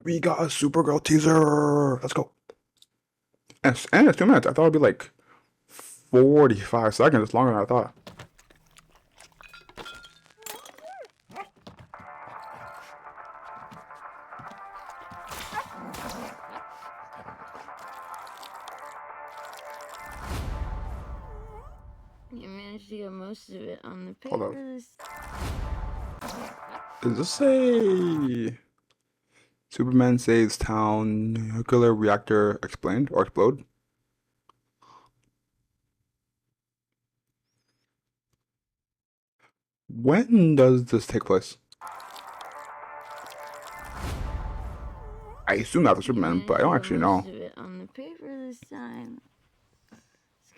We got a Supergirl teaser. Let's go. And it's 2 minutes. I thought it'd be like 45 seconds. It's longer than I thought. You managed to get most of it on the Hold up. papers. Does this say Superman saves town, nuclear reactor explained or explode? When does this take place? I assume after Superman, but I don't actually know. Most of it on the paper this time.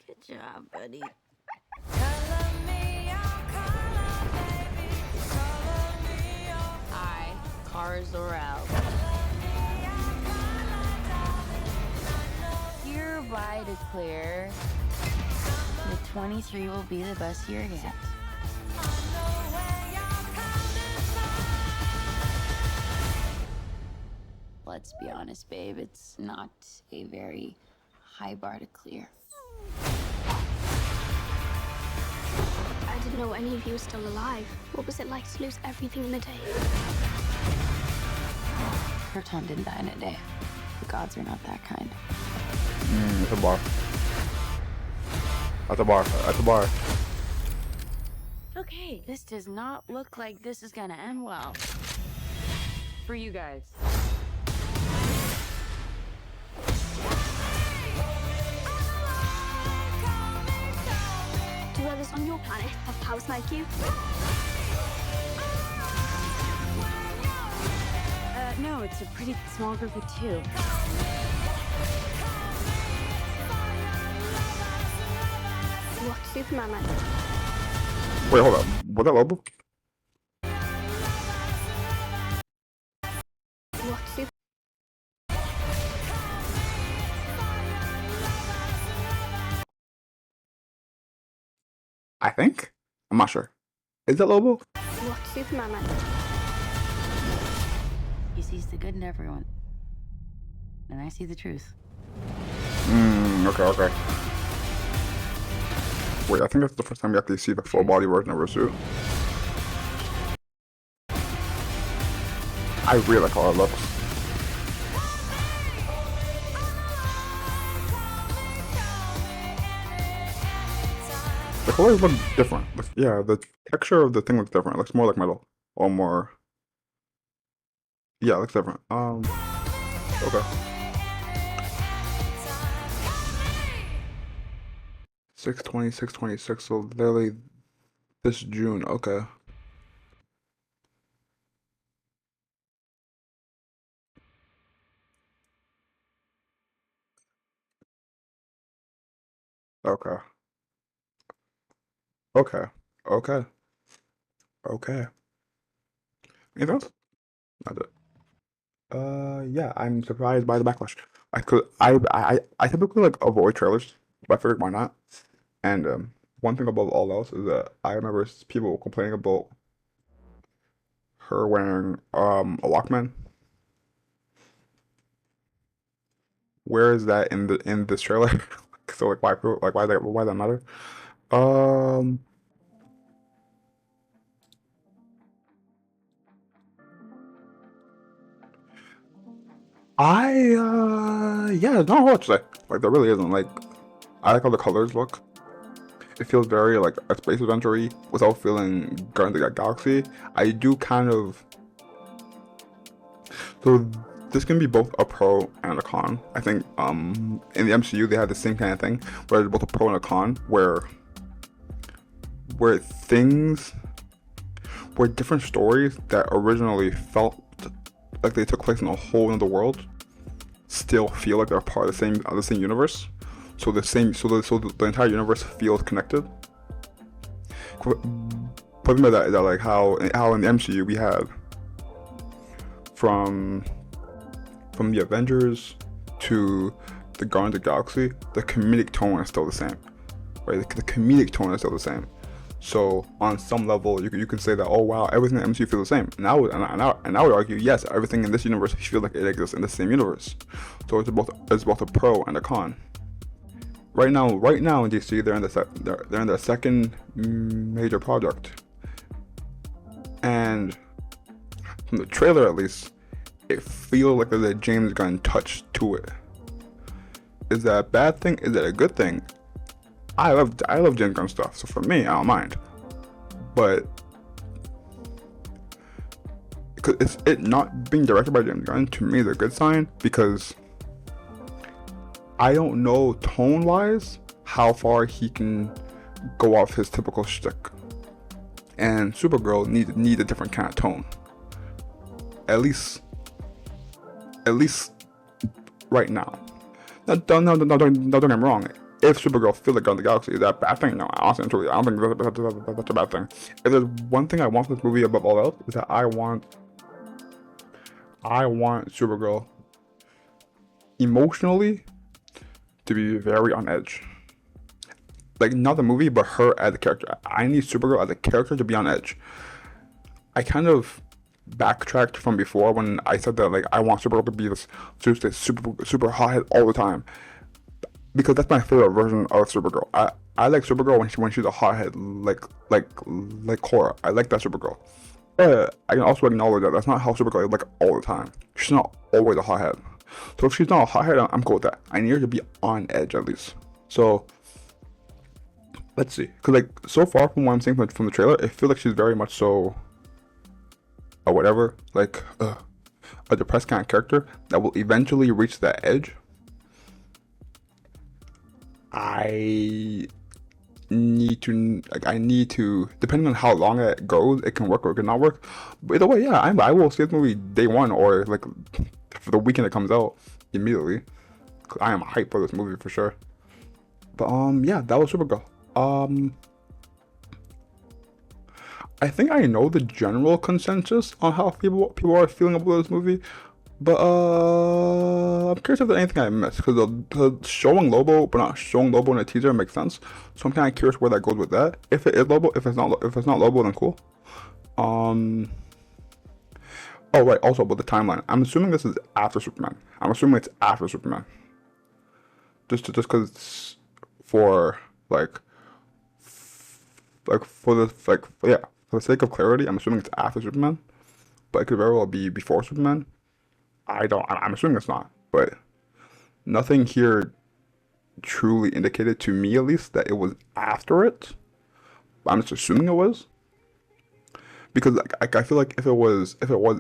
Good job, buddy. Hi, cars are out. Hereby declare that 23 will be the best year yet. Let's be honest, babe, it's not a very high bar to clear. I didn't know any of you were still alive. What was it like to lose everything in a day? Krypton didn't die in a day. The gods are not that kind. It's a bar. That's a bar. That's a bar. Okay, this does not look like this is gonna end well. For you guys. Do others on your planet have powers like you? No, it's a pretty small group of 2. What's Superman like? Wait, hold up. Was that Lobo? What's Superman? I think. I'm not sure. Is that Lobo? What's Superman like? He sees the good in everyone. And I see the truth. Okay. Wait, I think that's the first time we actually see the full body version of her suit. I really like how it looks. The colors look different. Yeah, the texture of the thing looks different. It looks more like metal. Or more... Yeah, it looks different. Okay. 6/20/6/26, so literally this June. Okay. Okay. Okay. Okay. Okay. Anything else? That's it. Yeah, I'm surprised by the backlash. I typically like avoid trailers, but I figured why not? And one thing above all else is that I remember people complaining about her wearing a Walkman. Where is that in this trailer? So like why that matter? Um, yeah, not what to say. Like there really isn't. Like I like how the colors look. It feels very like a space adventure-y without feeling Guardians of the Galaxy. I do kind of so this can be both a pro and a con. I think in the MCU they had the same kind of thing where there's both a pro and a con where things where different stories that originally felt like they took place in a whole other world still feel like they're part of the same universe. So the entire universe feels connected. Put me that like how in the MCU we had from the Avengers to the Guardians of the Galaxy, the comedic tone is still the same. Right? The comedic tone is still the same. So on some level, you can say that, oh wow, everything in the MCU feels the same. And I would argue, yes, everything in this universe feels like it exists in the same universe. So it's both a pro and a con. Right now in DC, they're in their second major project, and from the trailer at least, it feels like there's a James Gunn touch to it. Is that a bad thing? Is that a good thing? I love James Gunn stuff, so for me, I don't mind. But because it not being directed by James Gunn, to me is a good sign, because I don't know tone-wise how far he can go off his typical shtick. And Supergirl need a different kind of tone. At least right now. No, don't get me wrong. If Supergirl feels like Guardians of the Galaxy, is that a bad thing? No, honestly and truly, I don't think that's a bad thing. If there's one thing I want from this movie above all else, is that I want Supergirl emotionally to be very on edge. Like, not the movie, but her as a character. I need Supergirl as a character to be on edge. I kind of backtracked from before when I said that, like, I want Supergirl to be this super hothead all the time, because that's my favorite version of Supergirl. I like Supergirl when she's a hothead, like Cora. I like that Supergirl. But I can also acknowledge that that's not how Supergirl is, like, all the time. She's not always a hothead. So if she's not a hothead, I'm cool with that. I need her to be on edge at least. So let's see, because, like, so far from what I'm seeing from the trailer, it feels like she's very much so or whatever, like a depressed kind of character that will eventually reach that edge. I need to, depending on how long it goes, it can work or it can not work. But either way, yeah, I will see this movie day one, or like for the weekend it comes out, immediately. I am hyped for this movie for sure. But yeah, that was Supergirl. I think I know the general consensus on how people are feeling about this movie, but I'm curious if there's anything I missed, because the showing Lobo but not showing Lobo in a teaser makes sense. So I'm kind of curious where that goes with that. If it is Lobo, if it's not Lobo, then cool. Oh right, also about the timeline, I'm assuming this is after Superman. I'm assuming it's after Superman. Just because it's for for the sake of clarity, I'm assuming it's after Superman, but it could very well be before Superman. I'm assuming it's not, but nothing here truly indicated to me, at least, that it was after it. I'm just assuming it was, because I feel like if it was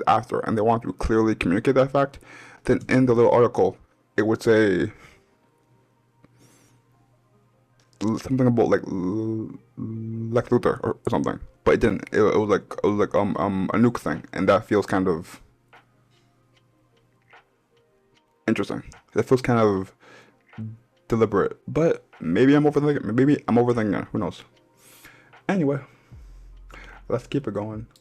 after and they want to clearly communicate that fact, then in the little article it would say something about like Lex Luthor or something, but it didn't. It was like a nuke thing, and that feels kind of interesting. It feels kind of deliberate, but maybe I'm overthinking. Who knows? Anyway, let's keep it going.